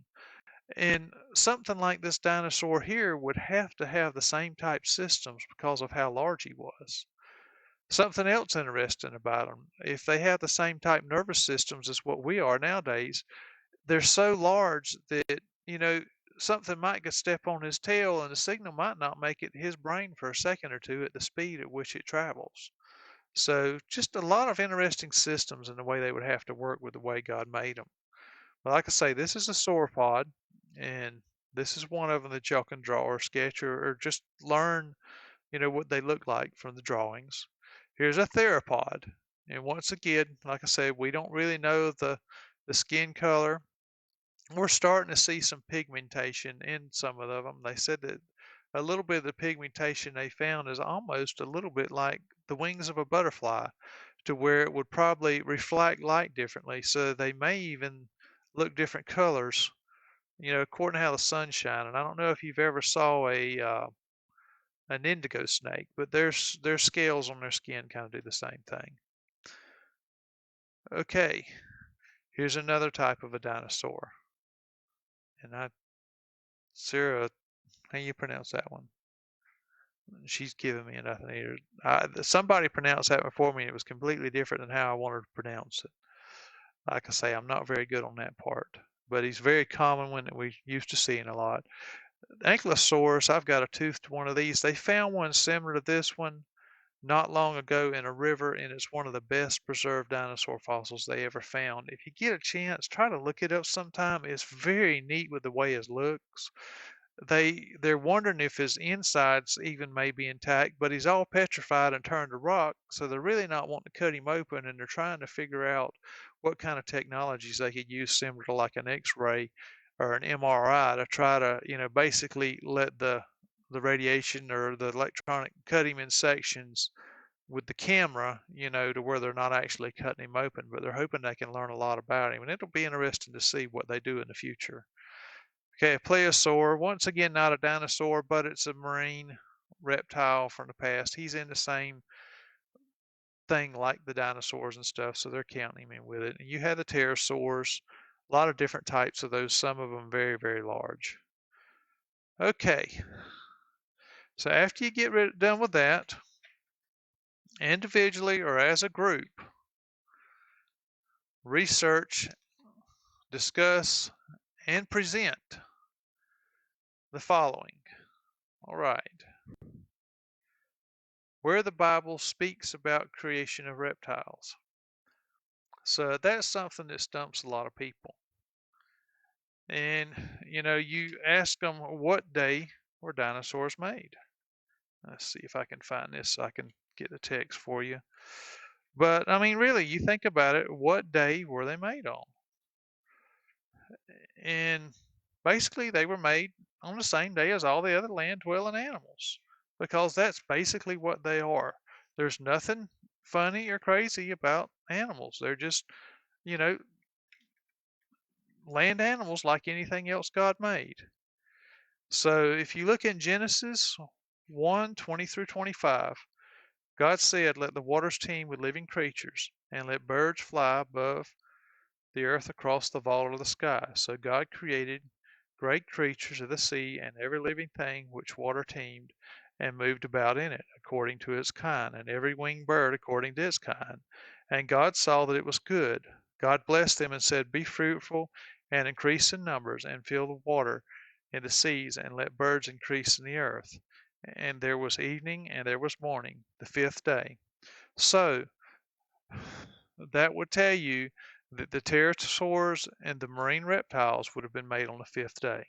And something like this dinosaur here would have to have the same type systems because of how large he was. Something else interesting about them, if they have the same type nervous systems as what we are nowadays, they're so large that, something might get step on his tail and the signal might not make it his brain for a second or two at the speed at which it travels. So just a lot of interesting systems in the way they would have to work with the way God made them. But like I say, this is a sauropod, and this is one of them that y'all can draw or sketch, or just learn, what they look like from the drawings. Here's a theropod. And once again, like I said, we don't really know the skin color. We're starting to see some pigmentation in some of them. They said that a little bit of the pigmentation they found is almost a little bit like the wings of a butterfly, to where it would probably reflect light differently. So they may even look different colors, according to how the sun's shining. I don't know if you've ever saw an indigo snake, but their scales on their skin kind of do the same thing. Okay, here's another type of a dinosaur. And Sarah, how you pronounce that one? She's giving me nothing either. Somebody pronounced that before me, and it was completely different than how I wanted to pronounce it. Like I say, I'm not very good on that part, but he's very common one that we used to seeing a lot. Ankylosaurus, I've got a toothed one of these. They found one similar to this one not long ago in a river, and it's one of the best preserved dinosaur fossils they ever found. If you get a chance, try to look it up sometime. It's very neat with the way it looks. They're wondering if his insides even may be intact, but he's all petrified and turned to rock, so they're really not wanting to cut him open, and they're trying to figure out what kind of technologies they could use similar to like an X-ray or an MRI to try to, basically let the radiation or the electronic cut him in sections with the camera, to where they're not actually cutting him open, but they're hoping they can learn a lot about him, and it'll be interesting to see what they do in the future. Okay, a plesiosaur, once again, not a dinosaur, but it's a marine reptile from the past. He's in the same thing like the dinosaurs and stuff, so they're counting him in with it. And you have the pterosaurs, a lot of different types of those, some of them very, very large. Okay, so after you get done with that, individually or as a group, research, discuss, and present the following. All right. Where the Bible speaks about creation of reptiles. So that's something that stumps a lot of people. And, you ask them what day were dinosaurs made? Let's see if I can find this so I can get the text for you. But, I mean, really, you think about it, what day were they made on? And basically, they were made on the same day as all the other land-dwelling animals, because that's basically what they are. There's nothing funny or crazy about animals. They're just, you know, land animals like anything else God made. So if you look in Genesis 1:20 through 25, God said, "Let the waters teem with living creatures, and let birds fly above the earth across the vault of the sky." So God created great creatures of the sea and every living thing which water teemed and moved about in it, according to its kind, and every winged bird according to its kind. And God saw that it was good. God blessed them and said, "Be fruitful and increase in numbers, and fill the water in the seas, and let birds increase in the earth." And there was evening and there was morning, the fifth day. So that would tell you that the pterosaurs and the marine reptiles would have been made on the fifth day.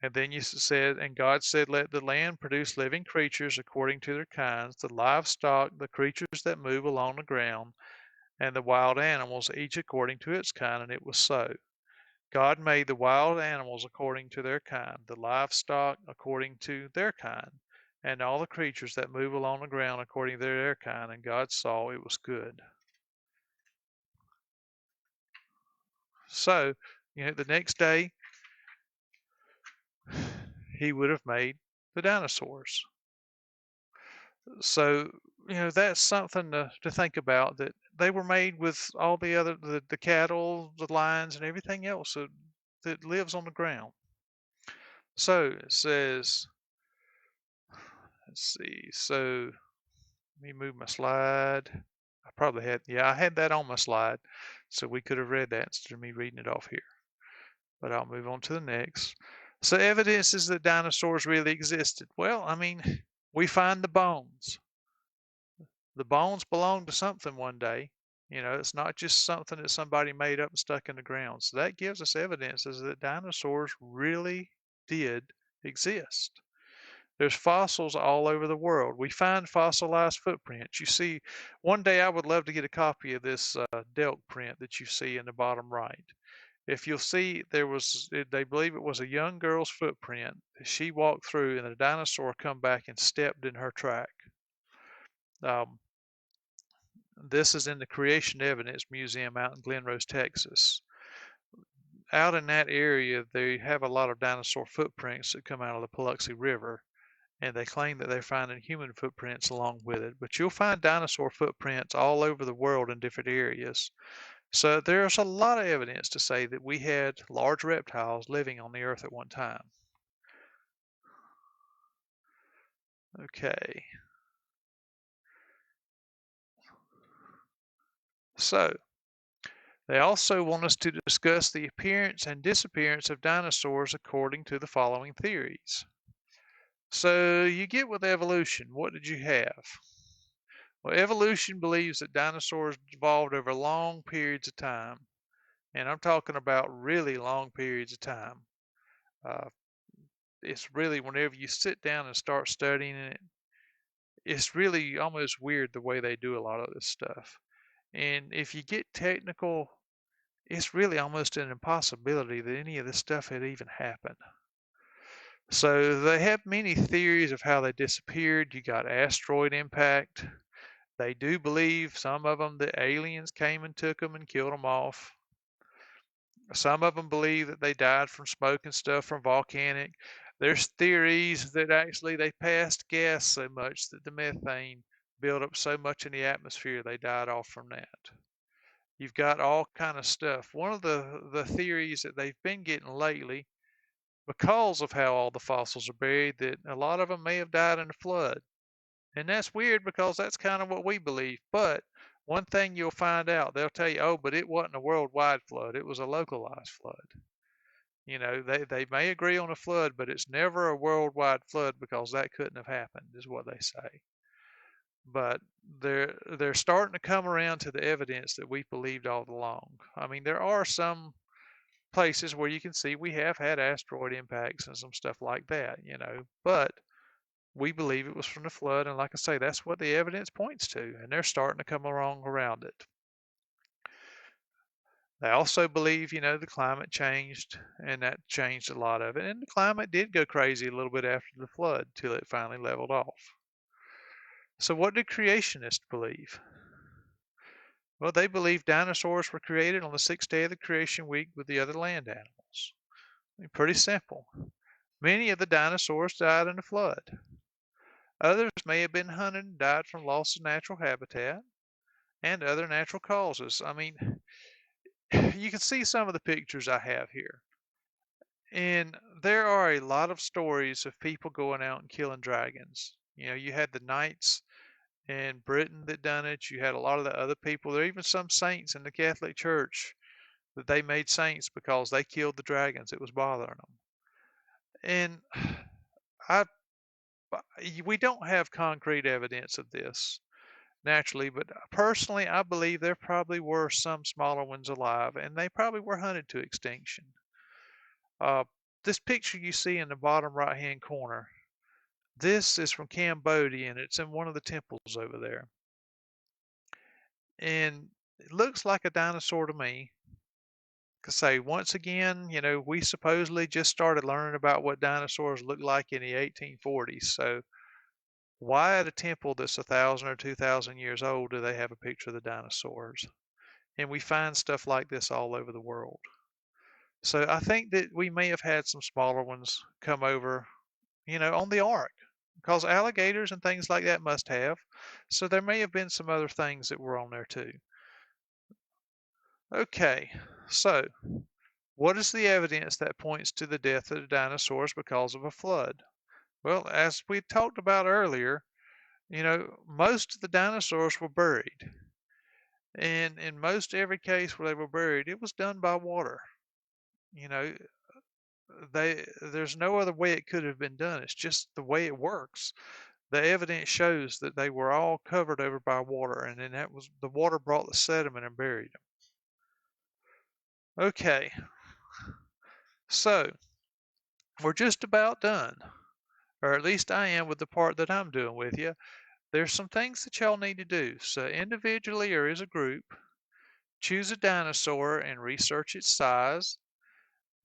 And then you said, and God said, "Let the land produce living creatures according to their kinds, the livestock, the creatures that move along the ground, and the wild animals, each according to its kind." And it was so. God made the wild animals according to their kind, the livestock according to their kind, and all the creatures that move along the ground according to their kind. And God saw it was good. So, the next day, he would have made the dinosaurs. So, that's something to think about, that they were made with all the other, the cattle, the lions, and everything else that lives on the ground. So it says, let's see, so let me move my slide. I had that on my slide, so we could have read that instead of me reading it off here. But I'll move on to the next. So evidences that dinosaurs really existed. Well, I mean, we find the bones. The bones belonged to something one day. It's not just something that somebody made up and stuck in the ground. So that gives us evidences that dinosaurs really did exist. There's fossils all over the world. We find fossilized footprints. You see, one day I would love to get a copy of this Delk print that you see in the bottom right. If you'll see, they believe it was a young girl's footprint. She walked through and a dinosaur come back and stepped in her track. This is in the Creation Evidence Museum out in Glen Rose, Texas. Out in that area, they have a lot of dinosaur footprints that come out of the Paluxy River, and they claim that they're finding human footprints along with it. But you'll find dinosaur footprints all over the world in different areas. So there's a lot of evidence to say that we had large reptiles living on the earth at one time. Okay. So they also want us to discuss the appearance and disappearance of dinosaurs according to the following theories. So you get with evolution, what did you have? Well, evolution believes that dinosaurs evolved over long periods of time. And I'm talking about really long periods of time. It's really, whenever you sit down and start studying it, it's really almost weird the way they do a lot of this stuff. And if you get technical, it's really almost an impossibility that any of this stuff had even happened. So they have many theories of how they disappeared. You got asteroid impact. They do believe, some of them, that aliens came and took them and killed them off. Some of them believe that they died from smoke and stuff from volcanic. There's theories that actually they passed gas so much that the methane built up so much in the atmosphere they died off from that. You've got all kind of stuff. One of the theories that they've been getting lately, because of how all the fossils are buried, that a lot of them may have died in a flood. And that's weird because that's kind of what we believe. But one thing you'll find out, they'll tell you, oh, but it wasn't a worldwide flood. It was a localized flood. You know, they may agree on a flood, but it's never a worldwide flood because that couldn't have happened, is what they say. But they're starting to come around to the evidence that we believed all along. I mean, there are some places where you can see we have had asteroid impacts and some stuff like that, you know, but we believe it was from the flood, and like I say, that's what the evidence points to, and they're starting to come along around it. They also believe, you know, the climate changed, and that changed a lot of it, and the climate did go crazy a little bit after the flood till it finally leveled off. So what do creationists believe? Well, they believe dinosaurs were created on the sixth day of the creation week with the other land animals. I mean, pretty simple. Many of the dinosaurs died in the flood. Others may have been hunted and died from loss of natural habitat and other natural causes. I mean, you can see some of the pictures I have here. And there are a lot of stories of people going out and killing dragons. You know, you had the knights in Britain that done it. You had a lot of the other people. There are even some saints in the Catholic Church that they made saints because they killed the dragons. It was bothering them. And I, we don't have concrete evidence of this naturally, but personally, I believe there probably were some smaller ones alive, and they probably were hunted to extinction. Uh, this picture you see in the bottom right-hand corner, this is from Cambodia, and it's in one of the temples over there. And it looks like a dinosaur to me. Cause say once again, you know, we supposedly just started learning about what dinosaurs looked like in the 1840s. So why at a temple that's 1,000 or 2,000 years old do they have a picture of the dinosaurs? And we find stuff like this all over the world. So I think that we may have had some smaller ones come over, you know, on the ark, because alligators and things like that must have. So there may have been some other things that were on there too. Okay, so what is the evidence that points to the death of the dinosaurs because of a flood? Well, as we talked about earlier, you know, most of the dinosaurs were buried. And in most every case where they were buried, it was done by water. You know, there's no other way it could have been done. It's just the way it works. The evidence shows that they were all covered over by water, and then that was the water brought the sediment and buried them. Okay, so we're just about done, or at least I am with the part that I'm doing with you. There's some things that y'all need to do. So individually or as a group, choose a dinosaur and research its size,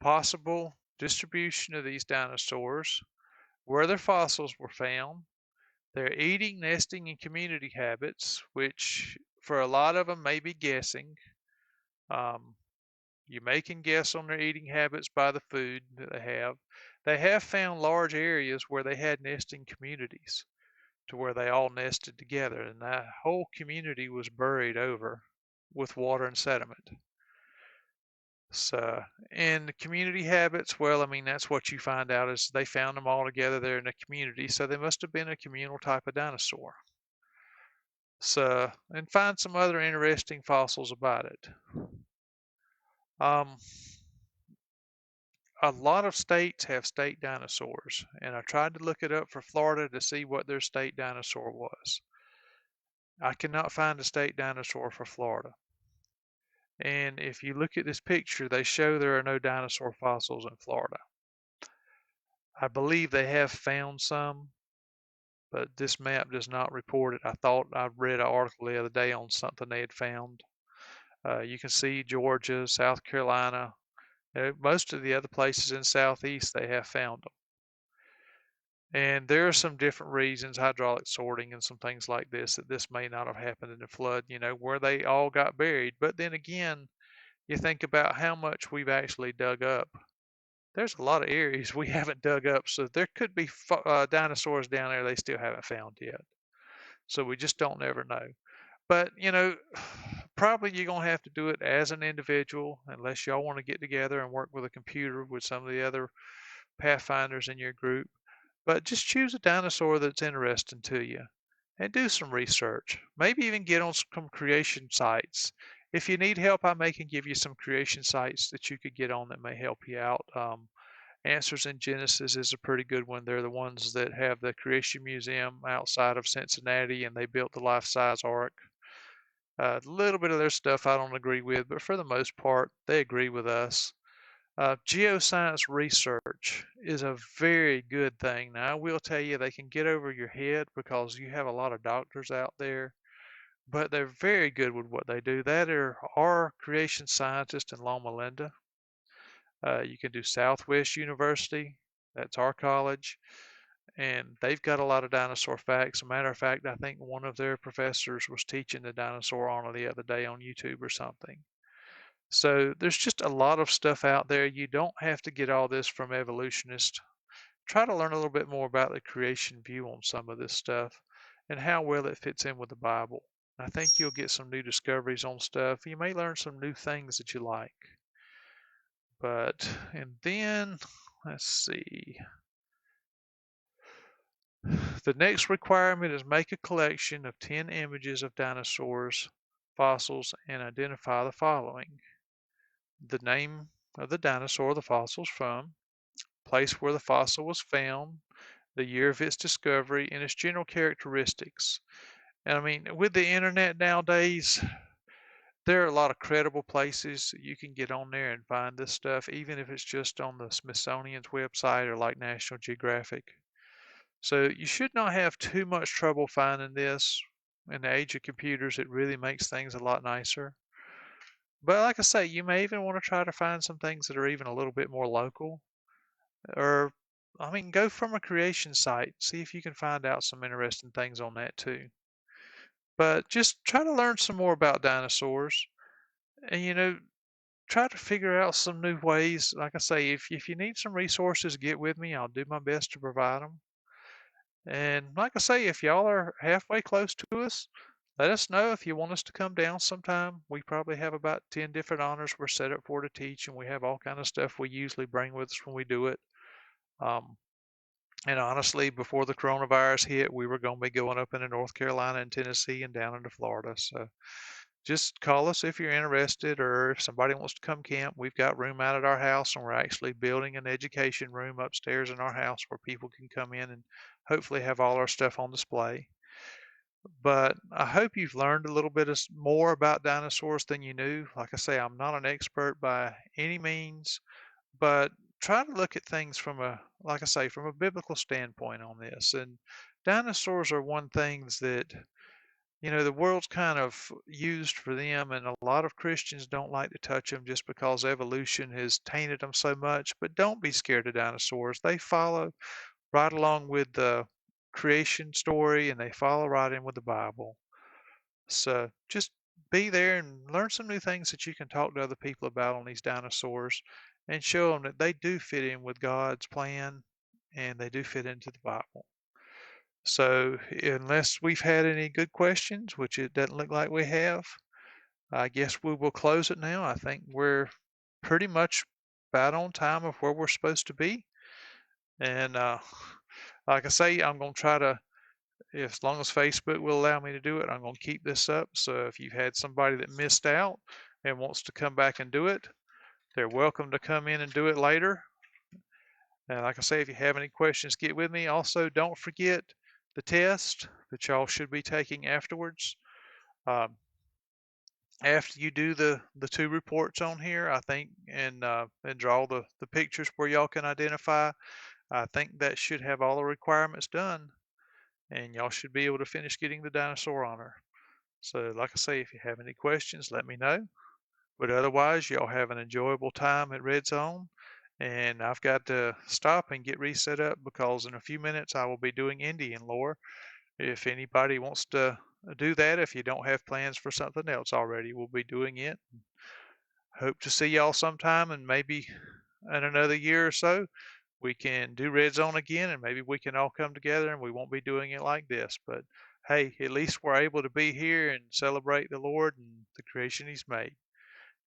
possible distribution of these dinosaurs, where their fossils were found, their eating, nesting, and community habits, which for a lot of them may be guessing. Um, you may can guess on their eating habits by the food that they have. They have found large areas where they had nesting communities to where they all nested together, and that whole community was buried over with water and sediment. So, and community habits, well, I mean, that's what you find out is they found them all together there in the community, so they must have been a communal type of dinosaur. So, and find some other interesting fossils about it. Um, a lot of states have state dinosaurs, and I tried to look it up for Florida to see what their state dinosaur was. I cannot find a state dinosaur for Florida. And if you look at this picture, they show there are no dinosaur fossils in Florida. I believe they have found some, but this map does not report it. I thought I read an article the other day on something they had found. You can see Georgia, South Carolina, most of the other places in Southeast, they have found them. And there are some different reasons, hydraulic sorting and some things like this, that this may not have happened in the flood, you know, where they all got buried. But then again, you think about how much we've actually dug up. There's a lot of areas we haven't dug up, so there could be dinosaurs down there they still haven't found yet. So we just don't ever know. But, probably you're going to have to do it as an individual unless y'all want to get together and work with a computer with some of the other pathfinders in your group. But just choose a dinosaur that's interesting to you and do some research. Maybe even get on some creation sites. If you need help, I can give you some creation sites that you could get on that may help you out. Answers in Genesis is a pretty good one. They're the ones that have the Creation Museum outside of Cincinnati, and they built the life-size ark. A little bit of their stuff I don't agree with, but for the most part, they agree with us. Geoscience research is a very good thing. Now, I will tell you, they can get over your head because you have a lot of doctors out there, but they're very good with what they do. That are our creation scientists in Loma Linda. You can do Southwest University, that's our college, and they've got a lot of dinosaur facts. As a matter of fact, I think one of their professors was teaching the Dinosaur Honor the other day on YouTube or something. So there's just a lot of stuff out there. You don't have to get all this from evolutionists. Try to learn a little bit more about the creation view on some of this stuff and how well it fits in with the Bible. I think you'll get some new discoveries on stuff. You may learn some new things that you like. And then, let's see. The next requirement is make a collection of 10 images of dinosaurs, fossils, and identify the following: the name of the dinosaur the fossil's from, place where the fossil was found, the year of its discovery, and its general characteristics. And I mean, with the internet nowadays, there are a lot of credible places that you can get on there and find this stuff, even if it's just on the Smithsonian's website or like National Geographic. So you should not have too much trouble finding this. In the age of computers, it really makes things a lot nicer. But like I say, you may even want to try to find some things that are even a little bit more local. Or, I mean, go from a creation site, see if you can find out some interesting things on that too. But just try to learn some more about dinosaurs and, try to figure out some new ways. Like I say, if you need some resources, get with me. I'll do my best to provide them. And like I say, if y'all are halfway close to us, let us know if you want us to come down sometime. We probably have about 10 different honors we're set up for to teach, and we have all kind of stuff we usually bring with us when we do it. And honestly, before the coronavirus hit, we were going to be going up into North Carolina and Tennessee and down into Florida. So just call us if you're interested, or if somebody wants to come camp. We've got room out at our house, and we're actually building an education room upstairs in our house where people can come in and hopefully have all our stuff on display. But I hope you've learned a little bit more about dinosaurs than you knew. Like I say, I'm not an expert by any means, but try to look at things like I say, from a biblical standpoint on this. And dinosaurs are one things that, the world's kind of used for them, and a lot of Christians don't like to touch them just because evolution has tainted them so much. But don't be scared of dinosaurs. They follow right along with the creation story, and they follow right in with the Bible. So just be there and learn some new things that you can talk to other people about on these dinosaurs and show them that they do fit in with God's plan and they do fit into the Bible. So unless we've had any good questions, which it doesn't look like we have, I guess we will close it now. I think we're pretty much about on time of where we're supposed to be. And like I say, I'm going to try to, as long as Facebook will allow me to do it, I'm going to keep this up. So if you've had somebody that missed out and wants to come back and do it, they're welcome to come in and do it later. And like I say, if you have any questions, get with me. Also, don't forget the test that y'all should be taking afterwards. After you do the 2 reports on here, I think, and draw the pictures where y'all can identify, I think that should have all the requirements done, and y'all should be able to finish getting the Dinosaur Honor. So like I say, if you have any questions, let me know. But otherwise, y'all have an enjoyable time at Red Zone. And I've got to stop and get reset up because in a few minutes I will be doing Indian lore. If anybody wants to do that, if you don't have plans for something else already, we'll be doing it. hope to see y'all sometime, and maybe in another year or so, we can do Red Zone again, and maybe we can all come together and we won't be doing it like this. But hey, at least we're able to be here and celebrate the Lord and the creation He's made.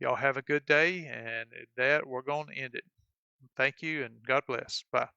Y'all have a good day, and at that, we're going to end it. Thank you, and God bless. Bye.